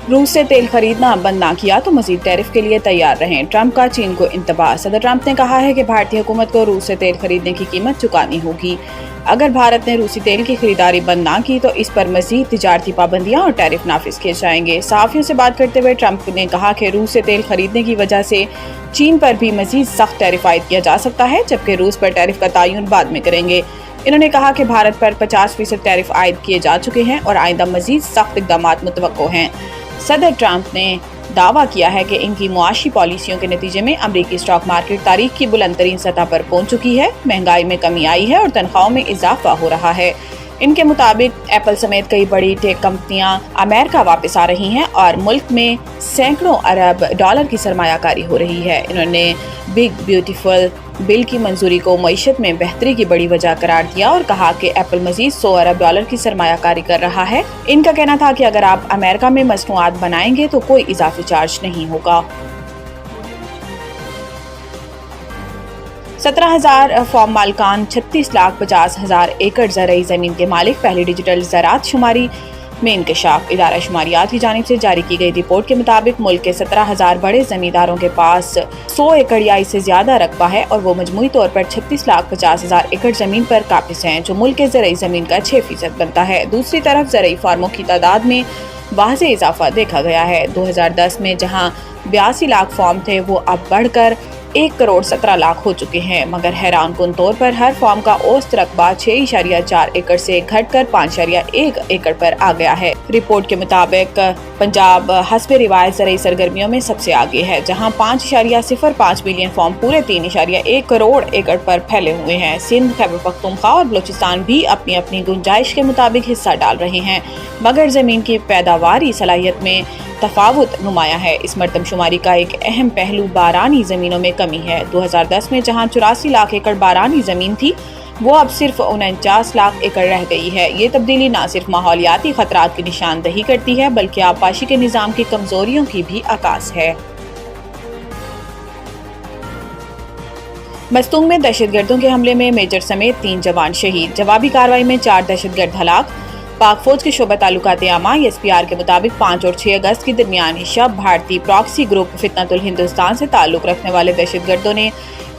रूस से तेल खरीदना बंद ना किया तो मजीद टैरिफ के लिए तैयार रहें। ट्रंप का चीन को इंतबाह। सदर ट्रंप ने कहा है कि भारतीय हुकूमत को रूस से तेल खरीदने की कीमत चुकानी होगी। अगर भारत ने रूसी तेल की खरीदारी बंद ना की तो इस पर मजीद तिजारती पाबंदियां और टैरिफ नाफिज किए जाएंगे। सहाफियों से बात करते हुए ट्रंप ने कहा कि रूस से तेल खरीदने की वजह से चीन पर भी मजीद सख्त टैरिफ आयद किया जा सकता है, जबकि रूस पर टैरिफ का तयन बाद में करेंगे। इन्होंने कहा कि भारत पर 50% टैरिफ आयद किए जा चुके हैं और आइंदा मजीद सख्त इक़दाम मुतवक्को हैं। सदर ट्रंप ने दावा किया है कि इनकी मुआशी पॉलिसियों के नतीजे में अमरीकी स्टॉक मार्केट तारीख की बुलंद तरीन सतह पर पहुंच चुकी है, महंगाई में कमी आई है और तनख्वाहों में इजाफा हो रहा है। इनके मुताबिक एप्पल समेत कई बड़ी टेक कंपनियां अमेरिका वापस आ रही हैं और मुल्क में सैकड़ों अरब डॉलर की सरमायाकारी हो रही है। इन्होंने बिग ब्यूटीफुल बिल की मंजूरी को मईशत में बेहतरी की बड़ी वजह करार दिया और कहा कि एप्पल मजीद 100 अरब डॉलर की सरमायाकारी कर रहा है। इनका कहना था कि अगर आप अमेरिका में मसनूआत बनाएंगे तो कोई इजाफी चार्ज नहीं होगा। 17,000 फार्म मालिकान 36,50,000 एकड़ ज़रई ज़मीन के मालिक। पहली डिजिटल ज़राअत शुमारी में इंकशाफ। इदारा शुमारियात की जानिब से जारी की गई रिपोर्ट के मुताबिक मुल्क के 17,000 बड़े जमींदारों के पास 100 एकड़ या इससे ज्यादा रकबा है और वो मजमूई तौर पर 36,50,000 एकड़ जमीन पर काबिज हैं, जो मुल्क के ज़रई जमीन का 6% बनता है। दूसरी तरफ ज़रई फार्मों की तादाद में वाज़े इजाफा देखा गया है। 2010 में जहां 82 लाख फार्म थे वो अब बढ़कर 1,17,00,000 हो चुके हैं, मगर हैरान कुन तौर पर हर फार्म का औसत रकबा 6.4 एकड़ से घटकर 5.1 एकड़ पर आ गया है। रिपोर्ट के मुताबिक पंजाब हस्बे रिवायत ज़रई सरगर्मियों में सबसे आगे है, जहां 5.05 बिलियन फार्म पूरे 3.1 करोड़ एकड़ पर फैले हुए हैं। सिंध, खैबर पख्तूनख्वा और बलूचिस्तान भी अपनी अपनी गुंजाइश के मुताबिक हिस्सा डाल रहे हैं, मगर जमीन की पैदावारी सलाहियत में तफावुत नुमाया है। इस मरदमशुमारी का एक अहम पहलू बारानी जमीनों में कमी है। 2010 में जहां 84 लाख एकड़ बारानी जमीन थी, वो अब सिर्फ 49 लाख एकड़ रह गई है। ये तब्दीली न सिर्फ माहौलियाती खतरात की निशानदही करती है, बल्कि आबपाशी के निज़ाम की कमजोरियों की भी अक्कास है। मस्तूंग में दहशतगर्दों के हमले में मेजर समेत 3 जवान शहीद। जवाबी कार्रवाई में 4 दहशतगर्द हलाक। पाक फौज के शोबा ताल्लुकात आमा SPR के मुताबिक 5 और 6 अगस्त के दरमियान शब भारतीय प्रॉक्सी ग्रुप फितनतुल हिंदुस्तान से ताल्लुक रखने वाले दहशतगर्दों ने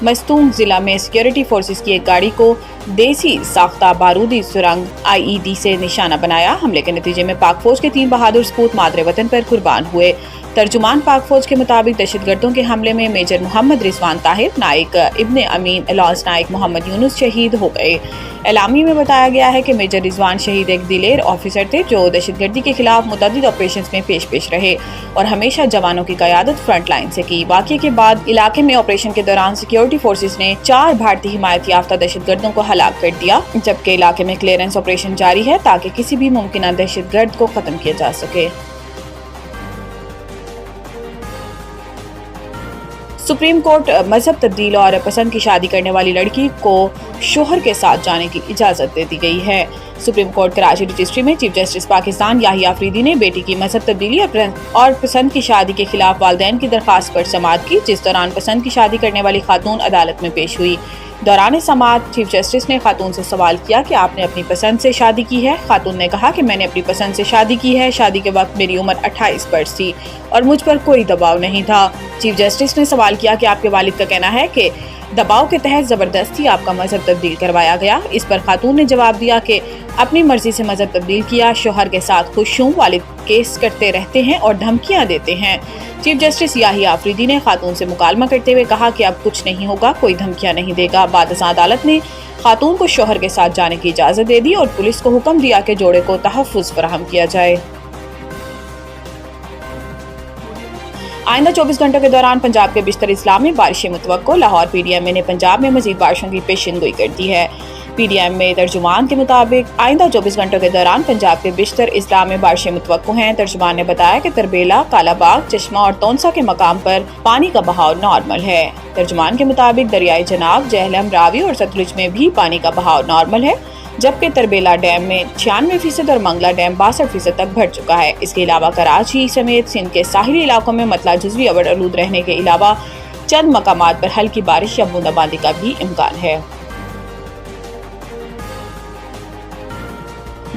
मस्तूंग जिला में सिक्योरिटी फोर्सेस की एक गाड़ी को देसी साख्ता बारूदी सुरंग IED से निशाना बनाया। हमले के नतीजे में पाक फौज के 3 बहादुर सपूत मादरे वतन पर कुर्बान हुए। तर्जुमान पाक फौज के मुताबिक दहशतगर्दों के हमले में मेजर मोहम्मद रिजवान ताहिर, नाइक इब्ने अमीन, लॉन्स नाइक मोहम्मद यूनुस शहीद हो गए। एलामी में बताया गया है कि मेजर रिजवान शहीद एक दिलेर ऑफिसर थे जो दहशतगर्दी के खिलाफ मुतअद्दिद ऑपरेशंस में पेश रहे और हमेशा जवानों की क़यादत फ्रंट लाइन से की। वाक़ये के बाद इलाके में ऑपरेशन के दौरान सिक्योरिटी फोर्सेस ने 4 भारतीय हिमायत याफ्ता दहशतगर्दों को हलाक कर दिया, जबकि इलाके में क्लियरेंस ऑपरेशन जारी है ताकि किसी भी मुमकिन दहशतगर्द को खत्म किया जा सके। सुप्रीम कोर्ट मजहब तब्दील और पसंद की शादी करने वाली लड़की को शोहर के साथ जाने की इजाजत दे दी गई है। सुप्रीम कोर्ट कराची रजिस्ट्री में चीफ जस्टिस पाकिस्तान याहिया अफरीदी ने बेटी की मजहब तब्दीली और पसंद की शादी के खिलाफ वालिदैन की दरखास्त पर समाअत की, जिस दौरान पसंद की शादी करने वाली खातून अदालत में पेश हुई। दौरान समाअत चीफ जस्टिस ने खातून से सवाल किया कि आपने अपनी पसंद से शादी की है। खातून ने कहा कि मैंने अपनी पसंद से शादी की है। शादी के वक्त मेरी उम्र 28 वर्ष थी और मुझ पर कोई दबाव नहीं था। चीफ जस्टिस ने सवाल किया कि आपके वालिद का कहना है कि दबाव के तहत जबरदस्ती आपका मजहब तब्दील करवाया गया। इस पर खातून ने जवाब दिया कि अपनी मर्जी से मजहब तब्दील किया, शोहर के साथ खुश हूँ, वालिद केस करते रहते हैं और धमकियां देते हैं। चीफ जस्टिस याहिया अफरीदी ने खातून से मुकालमा करते हुए कहा कि अब कुछ नहीं होगा, कोई धमकियां नहीं देगा। बाद अदालत ने खातून को शोहर के साथ जाने की इजाजत दे दी और पुलिस को हुक्म दिया कि जोड़े को तहफ़्फ़ुज़ फराहम किया जाए। आइंदा 24 घंटों के दौरान पंजाब के बिस्तर इस्लाम में बारिशें मुतवक्को। लाहौर PDMA ने पंजाब में मजीद बारिशों की पेशिनगोई कर दी है। PDMA तर्जुमान के मुताबिक आइंदा 24 घंटों के दौरान पंजाब के बिस्तर इस्लाम में बारिशें मुतवक्को हैं। तर्जुमान ने बताया कि तरबेला, कालाबाग, चश्मा और तोनसा के मकाम पर पानी का बहाव नॉर्मल है। तर्जुमान के मुताबिक दरियाई चनाब, जहलम, रावी और सतलुज में भी पानी का बहाव नॉर्मल है, जबकि तरबेला डैम में 96% और मंगला डैम 62% तक भर चुका है। इसके अलावा कराची समेत सिंध के साहिली इलाकों में मतला जुज़वी अवड़ आलूद रहने के अलावा चंद मकामात पर हल्की बारिश या बूंदाबांदी का भी इम्कान है।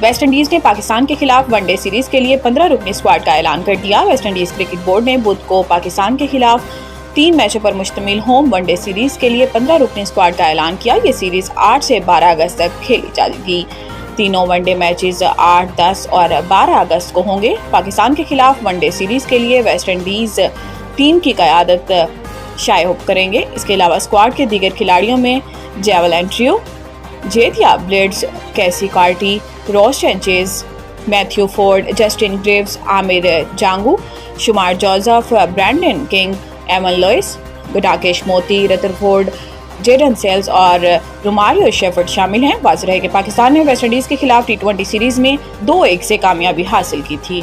ویسٹ انڈیز نے پاکستان کے خلاف ون ڈے سیریز کے لیے 15 رکنی اسکواڈ کا اعلان کر دیا۔ ویسٹ انڈیز کرکٹ بورڈ نے بدھ کو پاکستان کے خلاف 3 میچوں پر مشتمل ہوم ون ڈے سیریز کے لیے 15 رکنی اسکواڈ کا اعلان کیا۔ یہ سیریز 8 سے 12 اگست تک کھیلی جائے گی۔ تینوں ون ڈے میچز 8، 10 اور 12 اگست کو ہوں گے۔ پاکستان کے خلاف ون ڈے سیریز کے لیے ویسٹ انڈیز ٹیم کی قیادت شائع کریں گے۔ اس کے علاوہ اسکواڈ کے دیگر کھلاڑیوں میں jewel Andrew, جیتیا blades, Keacy Carty, Roston سینچیز، Matthew Forde, Justin Greaves, Amir Jangoo, Shamar Joseph, Brandon King, Evin Lewis, Rakesh Motie, Rutherford, Jayden Seales اور روماریو شیفرڈ شامل ہیں۔ واضح ہے کہ پاکستان نے ویسٹ انڈیز کے خلاف T20 سیریز میں 2-1 سے کامیابی حاصل کی تھی۔